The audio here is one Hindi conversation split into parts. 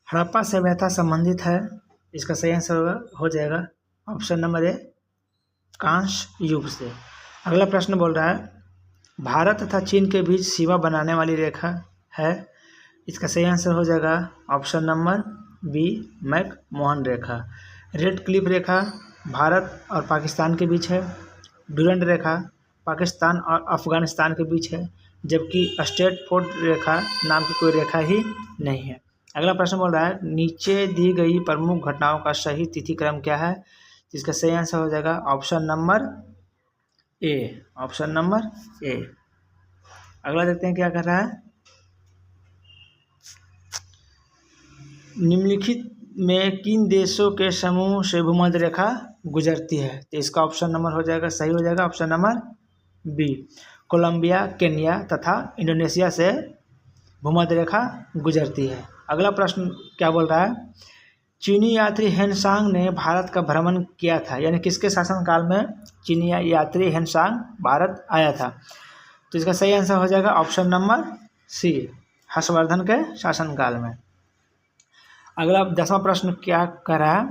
हड़प्पा सभ्यता संबंधित है, इसका सही आंसर हो जाएगा ऑप्शन नंबर ए, कांस्य युग से। अगला प्रश्न बोल रहा है भारत तथा चीन के बीच सीमा बनाने वाली रेखा है, इसका सही आंसर हो जाएगा ऑप्शन नंबर बी, मैक-मोहन रेखा। रेड क्लिफ रेखा भारत और पाकिस्तान के बीच है, डुरंड रेखा पाकिस्तान और अफगानिस्तान के बीच है, जबकि स्ट्रेटफोर्ड रेखा नाम की कोई रेखा ही नहीं है। अगला प्रश्न बोल रहा है नीचे दी गई प्रमुख घटनाओं का सही तिथि क्रम क्या है, जिसका सही आंसर हो जाएगा ऑप्शन नंबर ए, ऑप्शन नंबर ए। अगला देखते हैं क्या कर रहा है, निम्नलिखित में किन देशों के समूह से भूमध्य रेखा गुजरती है, तो इसका ऑप्शन नंबर हो जाएगा, सही हो जाएगा option number B, Colombia, Kenya तथा इंडोनेशिया से भूमध्य रेखा गुजरती है। अगला प्रश्न क्या बोल रहा है, चीनी यात्री हेनसांग ने भारत का भ्रमण किया था, यानी किसके शासनकाल में चीनी यात्री हेनसांग भारत आया था, तो इसका सही आंसर हो जाएगा ऑप्शन नंबर सी, हर्षवर्धन के शासनकाल में। अगला 10वां प्रश्न क्या कर रहा है,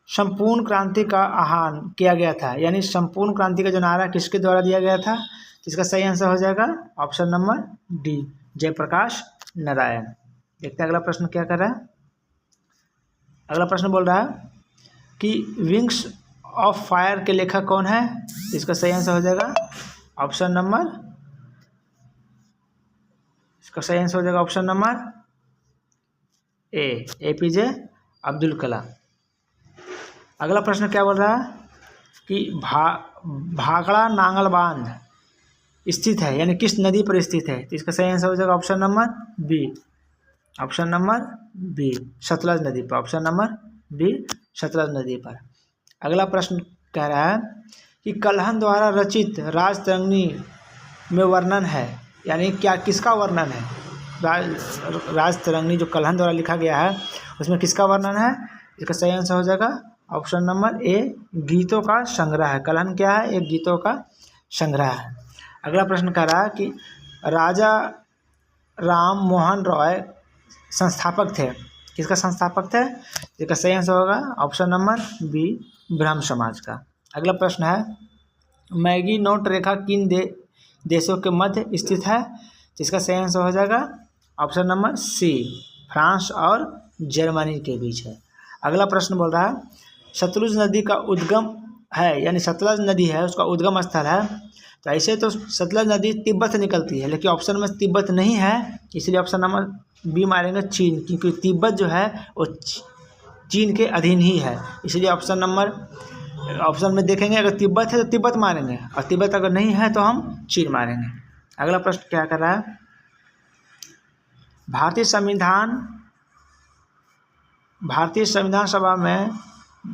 संपूर्ण क्रांति का आह्वान किया गया था, यानी संपूर्ण क्रांति का जो नारा किसके द्वारा दिया गया था, इसका सही आंसर हो जाएगा option number D, Jayaprakash Narayan. देखते हैं अगला प्रश्न क्या कर रहा है। अगला प्रश्न बोल रहा है कि विंग्स ऑफ फायर के लेखक कौन है, इसका सही आंसर हो जाएगा ऑप्शन नंबर, इसका सही आंसर हो जाएगा option number A, APJ Abdul Kalam. अगला प्रश्न क्या बोल रहा है कि भाखड़ा नांगल बांध स्थित है, यानी किस नदी पर स्थित है, तो इसका सही आंसर हो जाएगा option number B, option number B, Sutlej नदी पर, ऑप्शन नंबर बी, सतलज नदी पर। अगला प्रश्न कह रहा है कि कल्हन द्वारा रचित राजतरंगिणी में वर्णन है, यानी क्या किसका वर्णन है, राजतरंगिणी जो कल्हन द्वारा लिखा गया है उसमें किसका वर्णन है, इसका सही आंसर हो जाएगा ऑप्शन नंबर ए, गीतों का संग्रह है। कल्हन क्या है, एक गीतों का संग्रह है। अगला प्रश्न कह रहा है कि राजा राम मोहन रॉय संस्थापक थे, किसका संस्थापक थे, इसका सही आंसर होगा ऑप्शन नंबर बी, ब्रह्म समाज का। अगला प्रश्न है मैगी नोट रेखा किन देशों के मध्य स्थित है, जिसका सही आंसर हो जाएगा ऑप्शन नंबर सी, फ्रांस और जर्मनी के बीच है। अगला प्रश्न बोल रहा है सतलुज नदी का उद्गम है, यानी सतलज नदी है उसका उद्गम स्थल है, तो ऐसे तो सतलज नदी तिब्बत से निकलती है, लेकिन ऑप्शन में तिब्बत नहीं है, इसलिए ऑप्शन नंबर बी मारेंगे चीन, क्योंकि तिब्बत जो है वो चीन के अधीन ही है, इसलिए ऑप्शन में देखेंगे अगर तिब्बत है तो तिब्बत मारेंगे, और तिब्बत अगर नहीं है तो हम चीन मारेंगे। अगला प्रश्न क्या कर रहा है, भारतीय संविधान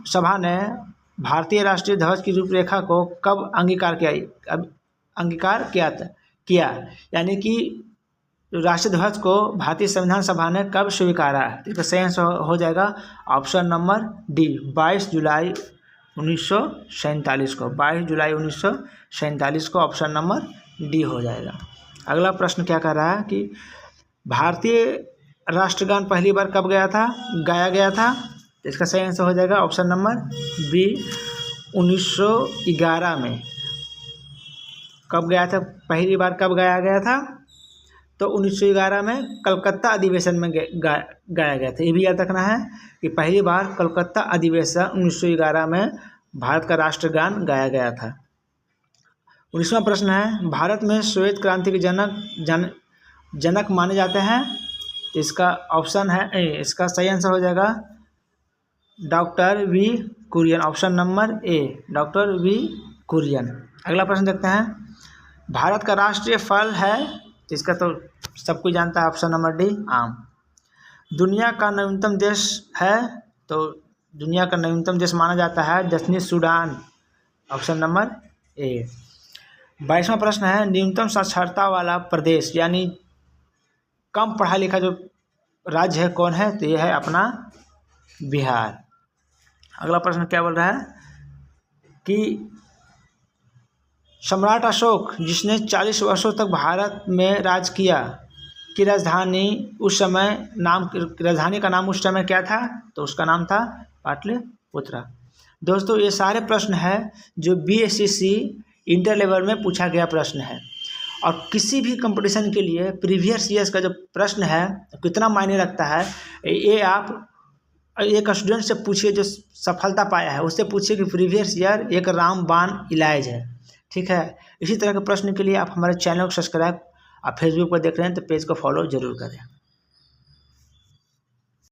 सभा ने भारतीय राष्ट्रीय ध्वज की रूपरेखा को कब अंगीकार किया, यानी कि राष्ट्रीय ध्वज को भारतीय संविधान सभा ने कब स्वीकारा, इसका सही आंसर हो जाएगा ऑप्शन नंबर डी, 22 जुलाई 1947 को, 22 जुलाई 1947 को ऑप्शन नंबर डी हो जाएगा। अगला प्रश्न क्या कर रहा है कि भारतीय राष्ट्रगान पहली बार कब गाया गया था, तो इसका सही आंसर हो जाएगा ऑप्शन नंबर बी, 1911 में। कब गया था, पहली बार कब गाया गया था, तो 1911 में कलकत्ता अधिवेशन में गाया गया था। ये भी याद रखना है कि पहली बार कलकत्ता अधिवेशन 1911 में भारत का राष्ट्रगान गाया गया था। 19वां प्रश्न है भारत में श्वेत क्रांति के जनक माने जाते हैं, तो इसका ऑप्शन है इसका सही आंसर हो जाएगा doctor V Kurien, option number A, doctor V Kurien. अगला प्रश्न देखते हैं भारत का राष्ट्रीय फल है, तो इसका तो सब कोई जानता है ऑप्शन नंबर डी, आम। दुनिया का नवीनतम देश है, तो दुनिया का नवीनतम देश माना जाता है दक्षिणी सूडान, ऑप्शन नंबर ए। 22वां प्रश्न है न्यूनतम साक्षरता वाला प्रदेश, यानी कम पढ़ा लिखा जो राज्य है कौन है, तो यह है अपना बिहार। अगला प्रश्न क्या बोल रहा है कि सम्राट अशोक जिसने 40 वर्षों तक भारत में राज किया, की राजधानी उस समय राजधानी का नाम उस समय क्या था? तो उसका नाम था पाटलिपुत्रा। दोस्तों ये सारे प्रश्न है जो BSCC इंटर लेवल में पूछा गया प्रश्न है। और किसी भी कंपटीशन के लिए प्रीवियस ईयर्स का जो प्रश्न है कितना मायने रखता है, ये आप एक स्टूडेंट से पूछिए जो सफलता पाया है, उससे पूछिए कि प्रीवियस ईयर एक रामबाण इलाज है। ठीक है, इसी तरह के प्रश्न के लिए आप हमारे चैनल को सब्सक्राइब, आप फेसबुक पर देख रहे हैं तो पेज को फॉलो जरूर करें।